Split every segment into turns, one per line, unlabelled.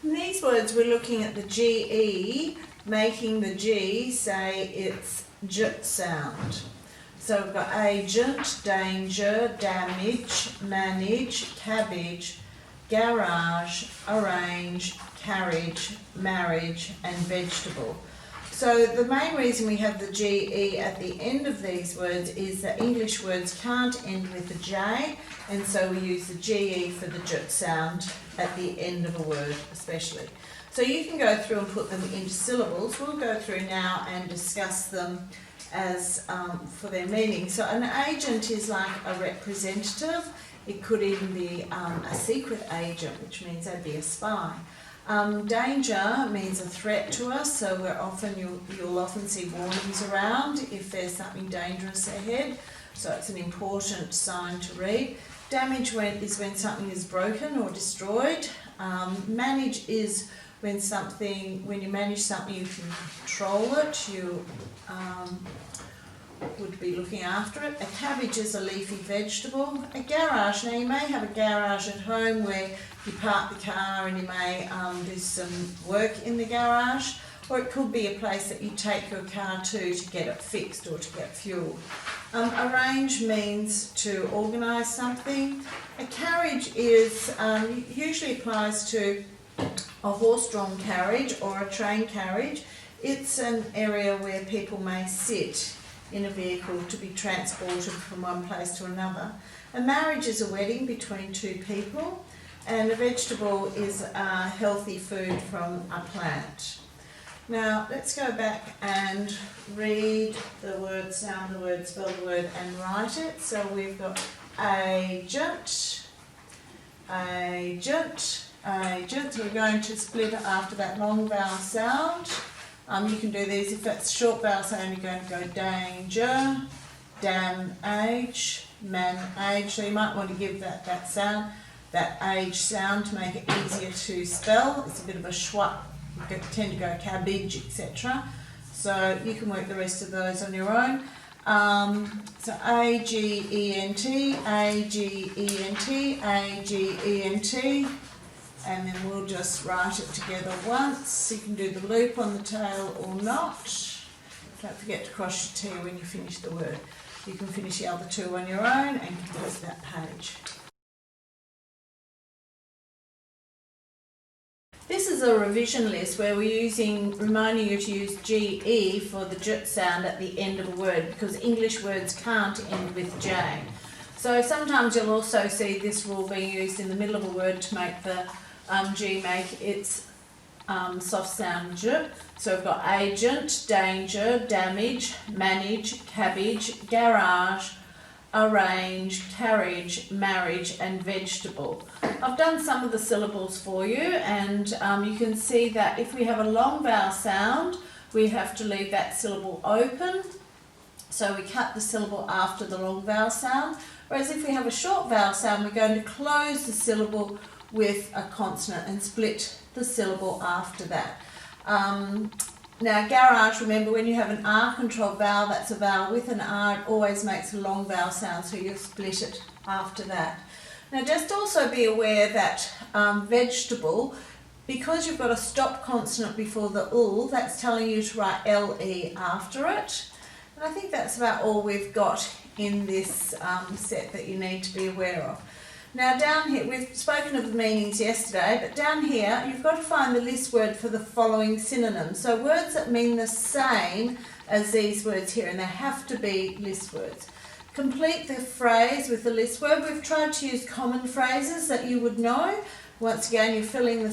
In these words, we're looking at the GE, making the G say its J sound. So we've got agent, danger, damage, manage, cabbage, garage, arrange, carriage, marriage, and vegetable. So the main reason we have the GE at the end of these words is that English words can't end with a J, and so we use the GE for the J sound at the end of a word especially. So you can go through and put them into syllables. We'll go through now and discuss them as for their meaning. So an agent is like a representative. It could even be a secret agent, which means they'd be a spy. Danger means a threat to us, so you'll often see warnings around if there's something dangerous ahead, so it's an important sign to read. Damage is when something is broken or destroyed. Manage is when you manage something, you can control it, you would be looking after it. A cabbage is a leafy vegetable. A garage, now you may have a garage at home where you park the car and you may do some work in the garage, or it could be a place that you take your car to get it fixed or to get fuel. Arrange means to organise something. A carriage is usually applies to a horse-drawn carriage or a train carriage. It's an area where people may sit in a vehicle to be transported from one place to another. A marriage is a wedding between two people, and a vegetable is a healthy food from a plant. Now let's go back and read the word, sound the word, spell the word and write it. So we've got agent, agent, agent. So we're going to split it after that long vowel sound. You can do these, if it's short vowel sound, you're going to go danger, damage, manage. So you might want to give that sound, that age sound, to make it easier to spell. It's a bit of a schwa. You tend to go cabbage, etc. So you can work the rest of those on your own. So A-G-E-N-T, A-G-E-N-t, A-G-E-N-t. And then we'll just write it together once. You can do the loop on the tail or not. Don't forget to cross your T when you finish the word. You can finish the other two on your own and complete that page. This is a revision list where we're reminding you to use GE for the J sound at the end of a word, because English words can't end with J. So sometimes you'll also see this rule being used in the middle of a word to make the G make its soft sound J. So we've got agent, danger, damage, manage, cabbage, garage, arrange, carriage, marriage, and vegetable. I've done some of the syllables for you, and you can see that if we have a long vowel sound, we have to leave that syllable open. So we cut the syllable after the long vowel sound. Whereas if we have a short vowel sound, we're going to close the syllable with a consonant and split the syllable after that. Now garage, remember when you have an R controlled vowel, that's a vowel with an R, it always makes a long vowel sound, so you'll split it after that. Now just also be aware that vegetable, because you've got a stop consonant before the ul, that's telling you to write LE after it. And I think that's about all we've got in this set that you need to be aware of. Now down here, we've spoken of the meanings yesterday, but down here you've got to find the list word for the following synonyms. So words that mean the same as these words here, and they have to be list words. Complete the phrase with the list word. We've tried to use common phrases that you would know. Once again, you're filling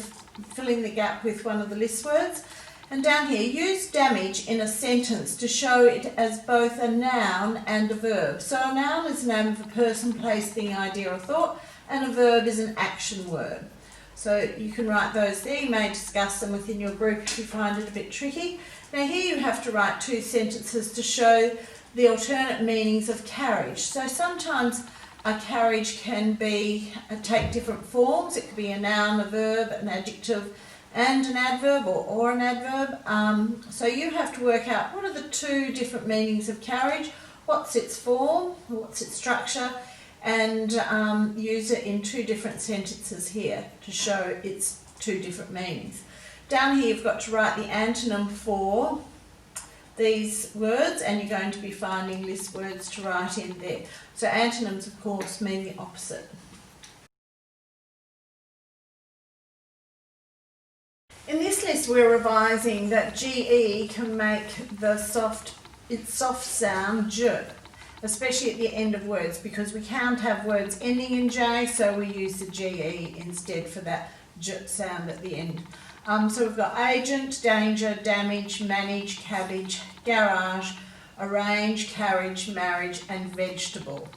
the gap with one of the list words. And down here, use damage in a sentence to show it as both a noun and a verb. So a noun is the name of a person, place, thing, idea or thought, and a verb is an action word. So you can write those there. You may discuss them within your group if you find it a bit tricky. Now here you have to write two sentences to show the alternate meanings of carriage. So sometimes a carriage can take different forms. It could be a noun, a verb, an adjective, and an adverb or an adverb. So you have to work out what are the two different meanings of carriage, what's its form, what's its structure, and use it in two different sentences here to show its two different meanings. Down here you've got to write the antonym for these words, and you're going to be finding list words to write in there. So antonyms, of course, mean the opposite. In this list we're revising that GE can make its soft sound J, especially at the end of words, because we can't have words ending in J, so we use the GE instead for that J sound at the end. So we've got agent, danger, damage, manage, cabbage, garage, arrange, carriage, marriage, and vegetable.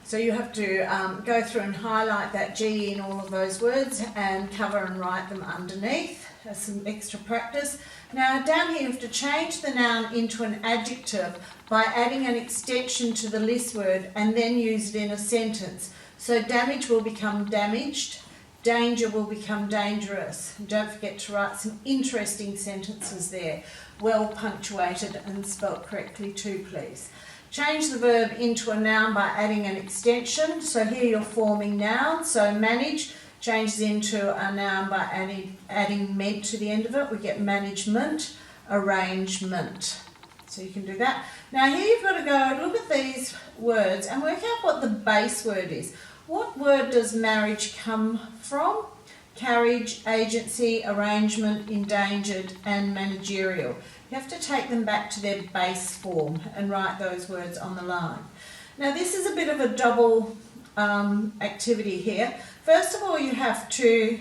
So you have to go through and highlight that G in all of those words and cover and write them underneath. That's some extra practice. Now down here you have to change the noun into an adjective by adding an extension to the list word and then use it in a sentence. So damage will become damaged, danger will become dangerous. And don't forget to write some interesting sentences there, well punctuated and spelt correctly too, please. Change the verb into a noun by adding an extension. So here you're forming nouns. So manage changes into a noun by adding ment to the end of it. We get management, arrangement. So you can do that. Now here you've got to go look at these words and work out what the base word is. What word does marriage come from? Carriage, agency, arrangement, endangered, and managerial. You have to take them back to their base form and write those words on the line. Now this is a bit of a double activity here. First of all, you have to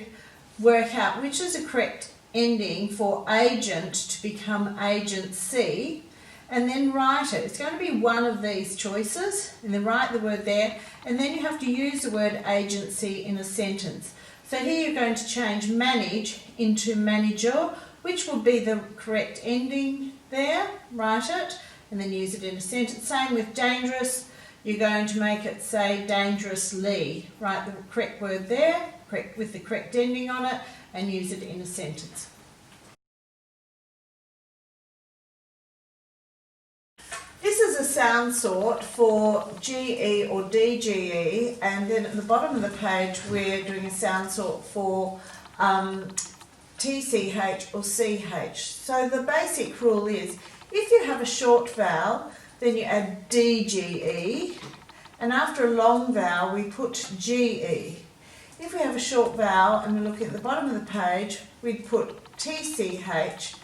work out which is the correct ending for agent to become agency, and then write it. It's going to be one of these choices, and then write the word there, and then you have to use the word agency in a sentence. So here you're going to change manage into manager, which will be the correct ending there. Write it, and then use it in a sentence. Same with dangerous. You're going to make it say dangerously. Write the correct word there, with the correct ending on it, and use it in a sentence. This is a sound sort for GE or DGE, and then at the bottom of the page we're doing a sound sort for TCH or CH. So the basic rule is, if you have a short vowel, then you add DGE, and after a long vowel we put GE. If we have a short vowel and we look at the bottom of the page, we'd put TCH,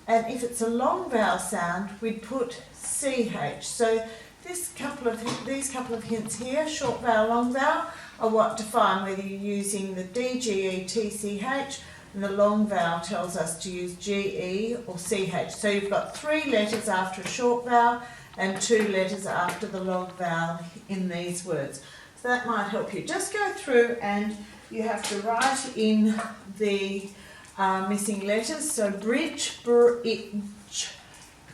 and if it's a long vowel sound, we'd put CH. So these couple of hints here, short vowel, long vowel, are what define whether you're using the DGE, TCH, and the long vowel tells us to use GE or CH. So you've got 3 letters after a short vowel and 2 letters after the long vowel in these words. So that might help you. Just go through and you have to write in the missing letters. So bridge, bridge.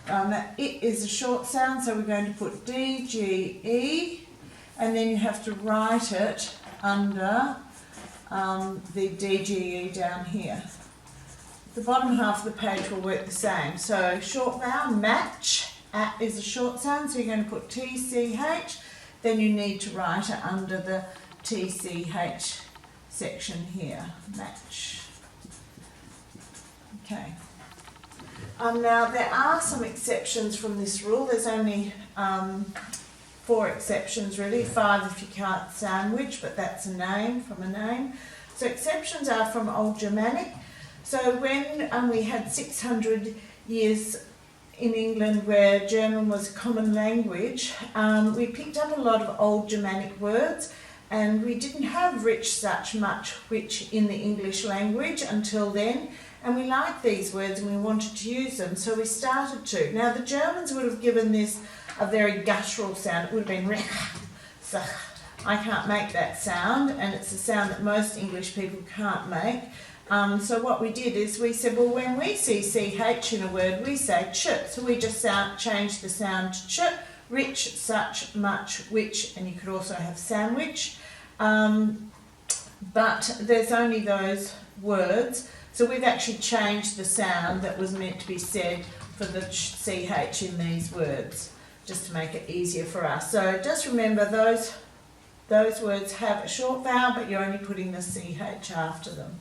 That it is a short sound, so we're going to put DGE, and then you have to write it under the DGE down here. The bottom half of the page will work the same. So short vowel, match, is a short sound, so you're going to put TCH, then you need to write it under the TCH section here, match. Okay. Now there are some exceptions from this rule. There's only 4 exceptions really, 5 if you count sandwich, but that's a name, from a name. So exceptions are from Old Germanic. So when we had 600 years in England where German was a common language, we picked up a lot of Old Germanic words, and we didn't have rich such much which in the English language until then. And we liked these words and we wanted to use them, so we started to. Now the Germans would have given this a very guttural sound. It would have been I can't make that sound, and it's a sound that most English people can't make. So what we did is we said, well, when we see CH in a word, we say ch. So we just changed the sound to ch, rich, such, much, which, and you could also have sandwich. But there's only those words. So we've actually changed the sound that was meant to be said for the CH in these words, just to make it easier for us. So just remember those words have a short vowel, but you're only putting the CH after them.